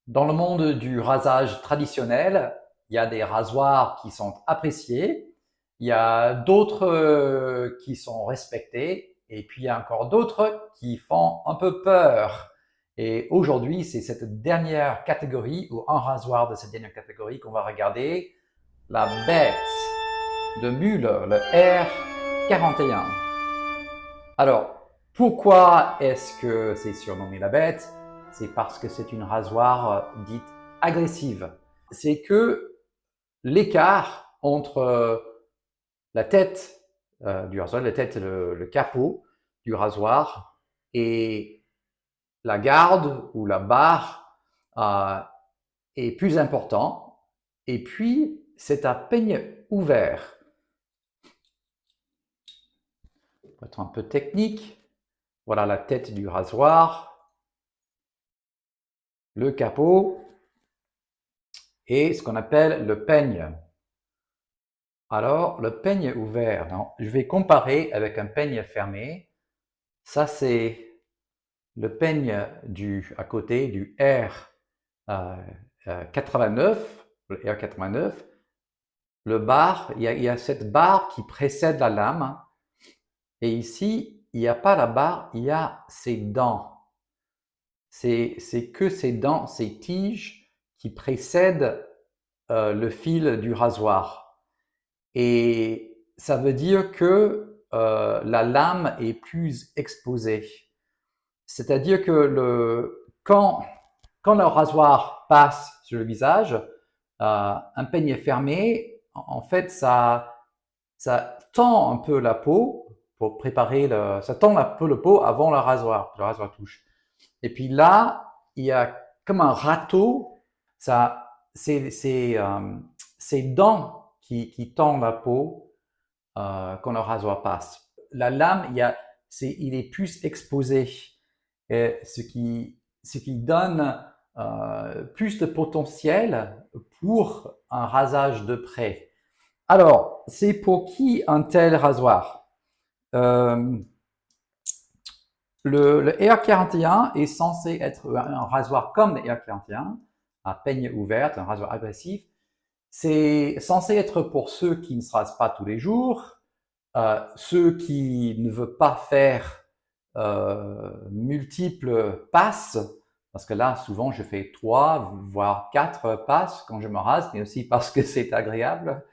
Dans le monde du rasage traditionnel, il y a des rasoirs qui sont appréciés, il y a d'autres qui sont respectés, et puis il y a encore d'autres qui font un peu peur. Et aujourd'hui, c'est cette dernière catégorie, ou un rasoir de cette dernière catégorie qu'on va regarder, la bête de Mule, le R41. Alors, pourquoi est-ce que c'est surnommé la bête? C'est parce que c'est une rasoir dite agressive. C'est que l'écart entre la tête du rasoir, la tête, le capot du rasoir et la garde ou la barre euh, est plus important. Et puis, c'est un peigne ouvert. Pour être un peu technique, voilà la tête du rasoir, le capot et ce qu'on appelle le peigne. Alors, le peigne ouvert, non, je vais comparer avec un peigne fermé. Ça, c'est le peigne à côté du R 89, le R 89. Le bar, il y a cette barre qui précède la lame. Et ici, il n'y a pas la barre, il y a ses dents. C'est que ces dents, ces tiges qui précèdent le fil du rasoir. Et ça veut dire que la lame est plus exposée. C'est-à-dire que quand le rasoir passe sur le visage, un peigne fermé, en fait, ça tend un peu la peau pour préparer ça tend un peu le peau avant le rasoir touche. Et puis là, il y a comme un râteau, c'est dents qui tendent la peau quand le rasoir passe. La lame, il est plus exposé, ce qui donne plus de potentiel pour un rasage de près. Alors, c'est pour qui un tel rasoir? euh, le R41 est censé être un rasoir comme le R41, à peigne ouverte, un rasoir agressif. C'est censé être pour ceux qui ne se rasent pas tous les jours, ceux qui ne veulent pas faire multiples passes, parce que là, souvent, je fais 3, voire 4 passes quand je me rase, mais aussi parce que c'est agréable.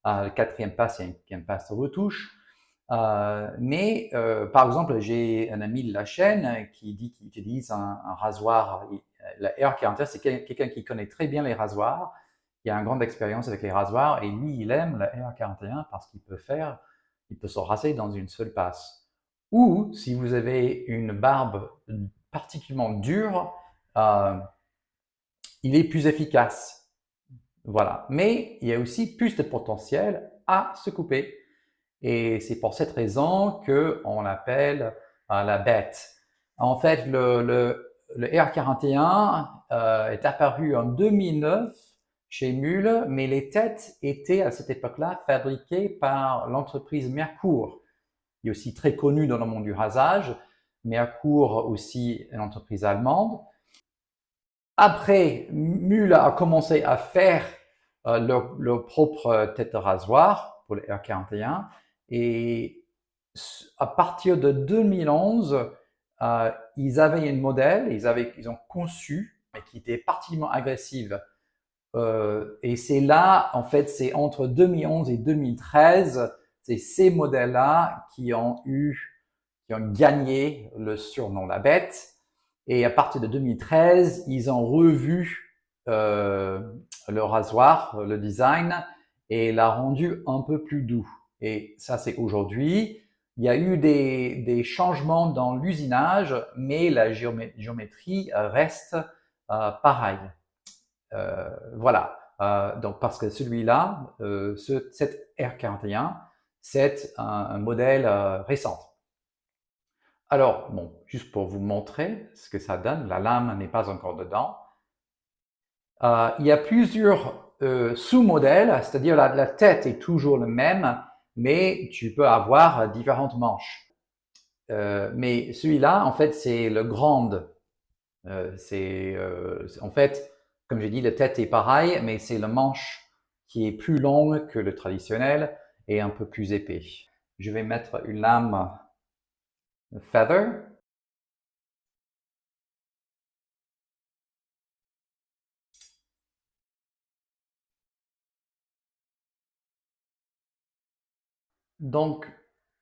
Le quatrième passe, il y a une passe de retouche. Mais par exemple, j'ai un ami de la chaîne qui dit qu'il utilise un rasoir. La R40, c'est quelqu'un qui connaît très bien les rasoirs, qui a une grande expérience avec les rasoirs, et lui, il aime la R41 parce il peut se raser dans une seule passe. Ou si vous avez une barbe particulièrement dure, euh, il est plus efficace. Voilà. Mais il y a aussi plus de potentiel à se couper. Et c'est pour cette raison qu'on l'appelle la bête. En fait, le R41 est apparu en 2009 chez Mule, mais les têtes étaient à cette époque-là fabriquées par l'entreprise Mercourt, qui est aussi très connue dans le monde du rasage. Mercourt aussi une entreprise allemande. Après, Mule a commencé à faire leur propre tête de rasoir pour le R41 et à partir de 2011, ils avaient une modèle, ils ont conçu, mais qui était particulièrement agressive. Et c'est là, en fait, c'est entre 2011 et 2013, c'est ces modèles-là qui ont gagné le surnom La Bête. Et à partir de 2013, ils ont revu le rasoir, le design, et l'a rendu un peu plus doux. Et ça, c'est aujourd'hui. Il y a eu des changements dans l'usinage, mais la géométrie reste pareille. Voilà. Donc, parce que celui-là, cet R41, c'est un modèle récent. Alors, bon, juste pour vous montrer ce que ça donne, la lame n'est pas encore dedans. Il y a plusieurs sous-modèles, c'est-à-dire la tête est toujours la même, mais tu peux avoir différentes manches. Mais celui-là, en fait, c'est le grand. En fait, comme j'ai dit, la tête est pareille, mais c'est le manche qui est plus long que le traditionnel et un peu plus épais. Je vais mettre une lame feather. Donc,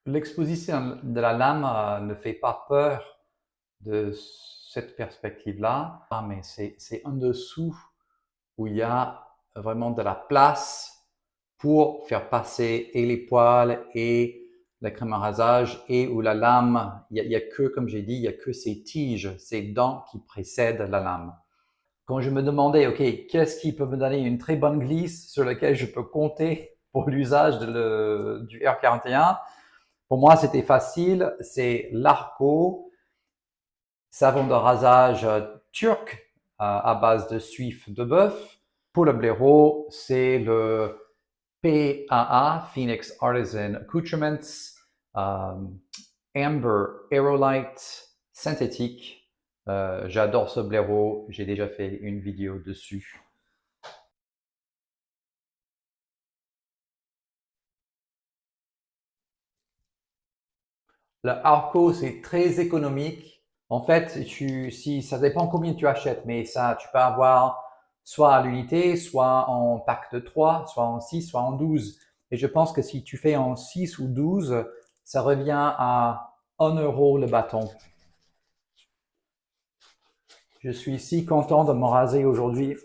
l'exposition de la lame ne fait pas peur de cette perspective-là, mais c'est en dessous où il y a vraiment de la place pour faire passer et les poils et la crème à rasage et où la lame, il y a que, comme j'ai dit, il y a que ces tiges, ces dents qui précèdent la lame. Quand je me demandais, OK, qu'est-ce qui peut me donner une très bonne glisse sur laquelle je peux compter pour l'usage du R41, pour moi, c'était facile. C'est l'Arco, savon de rasage turc à base de suif de bœuf. Pour le blaireau, c'est le PAA, Phoenix Artisan Accoutrements, Amber Aerolite synthétique. J'adore ce blaireau, j'ai déjà fait une vidéo dessus. Le Arco, c'est très économique. En fait, si, ça dépend combien tu achètes, mais ça, tu peux avoir soit à l'unité, soit en pack de 3, soit en 6, soit en 12. Et je pense que si tu fais en 6 ou 12, ça revient à 1 € le bâton. Je suis si content de me raser aujourd'hui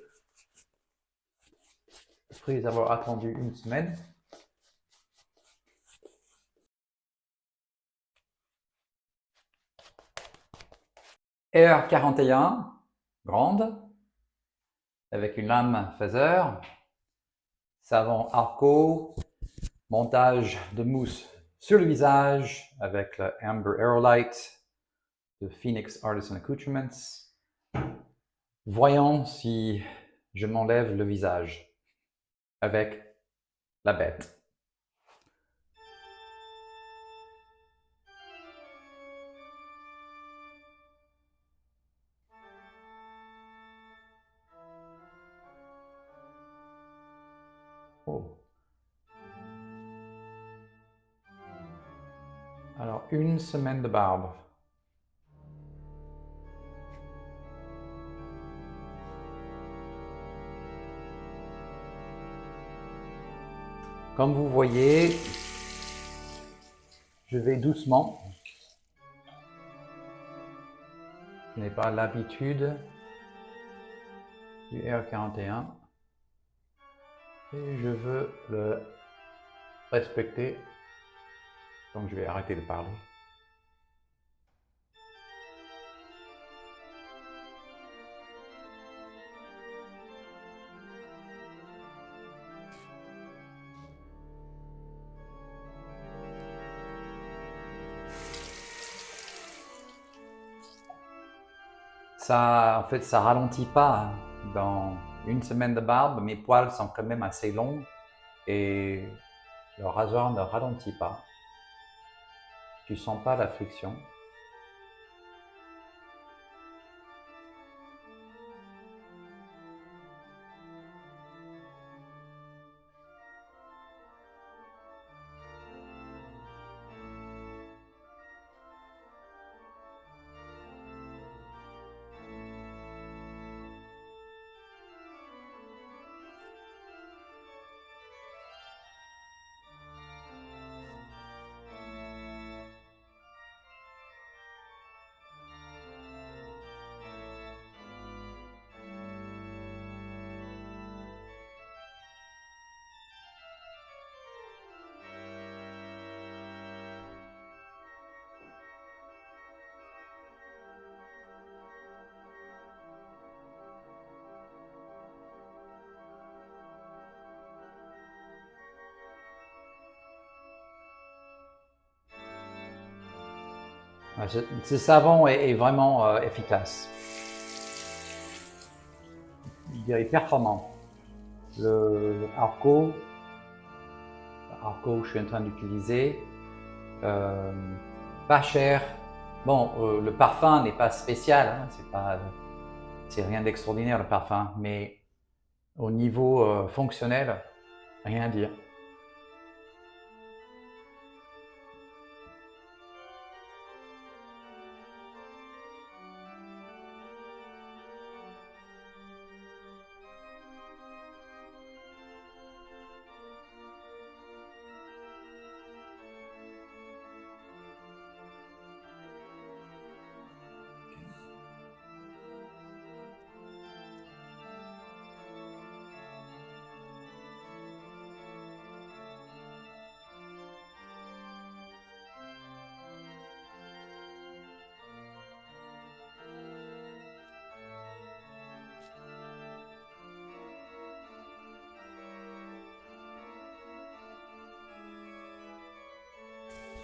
après avoir attendu une semaine. R41, grande, avec une lame phaser, savon Arco, montage de mousse sur le visage avec le Amber Aerolite de Phoenix Artisan Accoutrements. Voyons si je m'enlève le visage avec la bête. Oh. Alors, une semaine de barbe. Comme vous voyez, je vais doucement. Je n'ai pas l'habitude du R41 et je veux le respecter, donc je vais arrêter de parler. Ça, en fait, ça ralentit pas. Dans une semaine de barbe, mes poils sont quand même assez longs et le rasoir ne ralentit pas. Tu sens pas la friction. Ce savon est vraiment efficace. Je dirais performant. Le Arco que je suis en train d'utiliser, pas cher. Bon, le parfum n'est pas spécial, hein, c'est pas c'est rien d'extraordinaire le parfum, mais au niveau fonctionnel, rien à dire.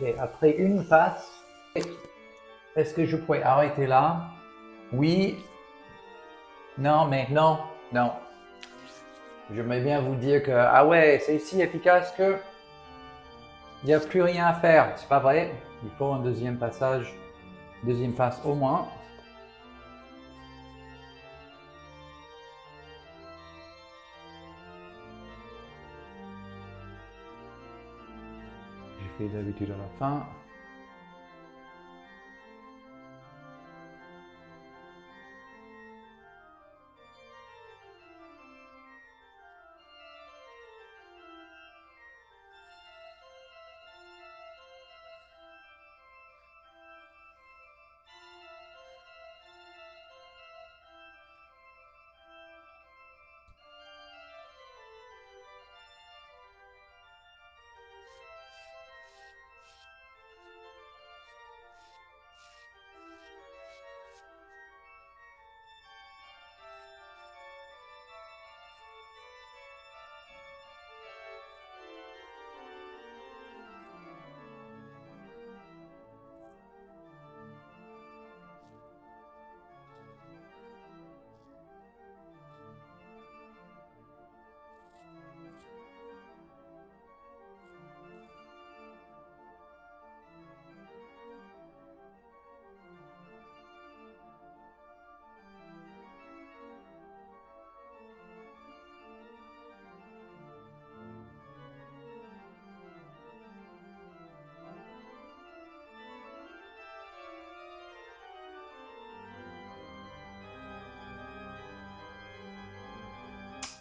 Et après une passe, est-ce que je pourrais arrêter là? Oui. Non, mais non, non. J'aimerais bien vous dire que, ah ouais, c'est si efficace que il n'y a plus rien à faire. C'est pas vrai. Il faut un deuxième passage, deuxième passe au moins. J'ai fait d'habitude à la fin.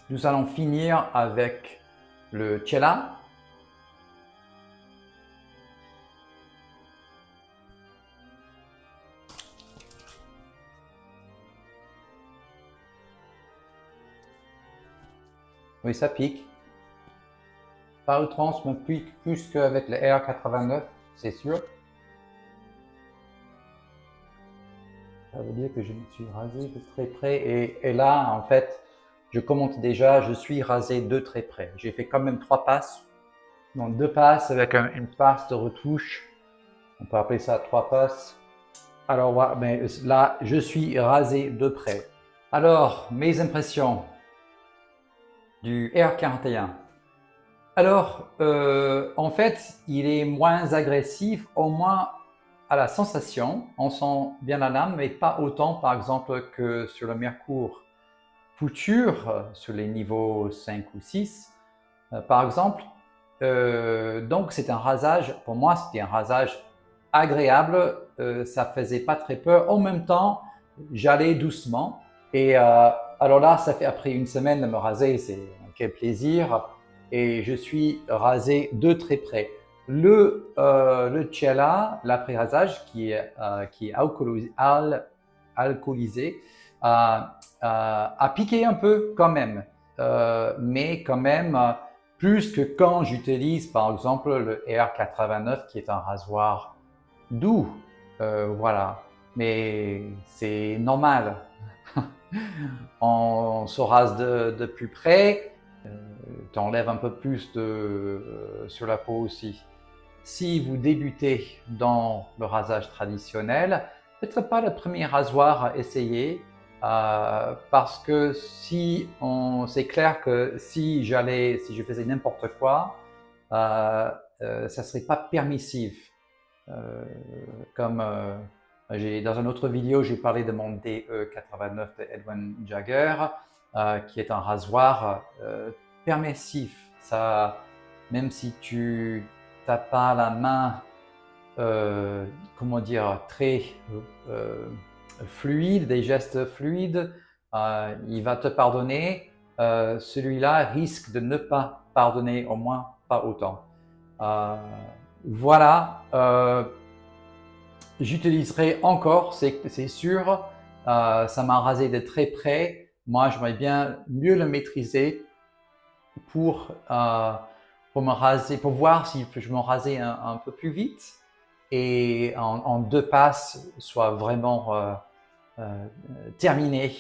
Nous allons finir avec le Cella. Oui, ça pique. Pas outrance, mais pique plus qu'avec le R89, c'est sûr. Ça veut dire que je me suis rasé de très près. Et là, en fait, je commente déjà, je suis rasé de très près. J'ai fait quand même 3 passes. Donc 2 passes avec une passe de retouche. On peut appeler ça 3 passes. Alors voilà, mais là, je suis rasé de près. Alors, mes impressions du R41. Alors, en fait, il est moins agressif, au moins à la sensation. On sent bien la lame, mais pas autant, par exemple, que sur le Mercure Future, sur les niveaux 5 ou 6, par exemple. Donc, c'est un rasage, pour moi, c'était un rasage agréable. Ça faisait pas très peur. En même temps, j'allais doucement. Et alors là, ça fait après une semaine de me raser, c'est quel plaisir. Et je suis rasé de très près. Le Cella, l'après-rasage, qui est alcoolisé, a piqué un peu quand même. Mais quand même, plus que quand j'utilise par exemple le R89 qui est un rasoir doux. Voilà. Mais c'est normal. On se rase de plus près, tu enlèves un peu plus sur la peau aussi. Si vous débutez dans le rasage traditionnel, peut-être pas le premier rasoir à essayer, parce que c'est clair que si je faisais n'importe quoi, ça serait pas permissif. Comme Dans une autre vidéo, j'ai parlé de mon DE89 de Edwin Jagger, qui est un rasoir permissif. Ça, même si tu n'as pas la main, comment dire, très fluide, des gestes fluides, il va te pardonner. Celui-là risque de ne pas pardonner, au moins pas autant. Voilà. J'utiliserai encore, c'est sûr. Ça m'a rasé de très près. Moi, j'aimerais bien mieux le maîtriser pour me raser, pour voir si je me rasais un peu plus vite et en 2 passes soit vraiment terminé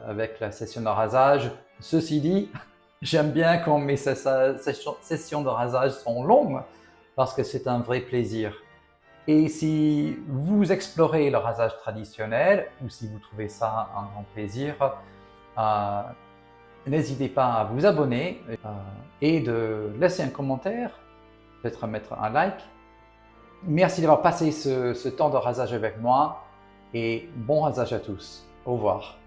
avec la session de rasage. Ceci dit, j'aime bien quand mes sessions de rasage sont longues parce que c'est un vrai plaisir. Et si vous explorez le rasage traditionnel ou si vous trouvez ça un grand plaisir, n'hésitez pas à vous abonner et de laisser un commentaire, peut-être mettre un like. Merci d'avoir passé ce temps de rasage avec moi et bon rasage à tous. Au revoir.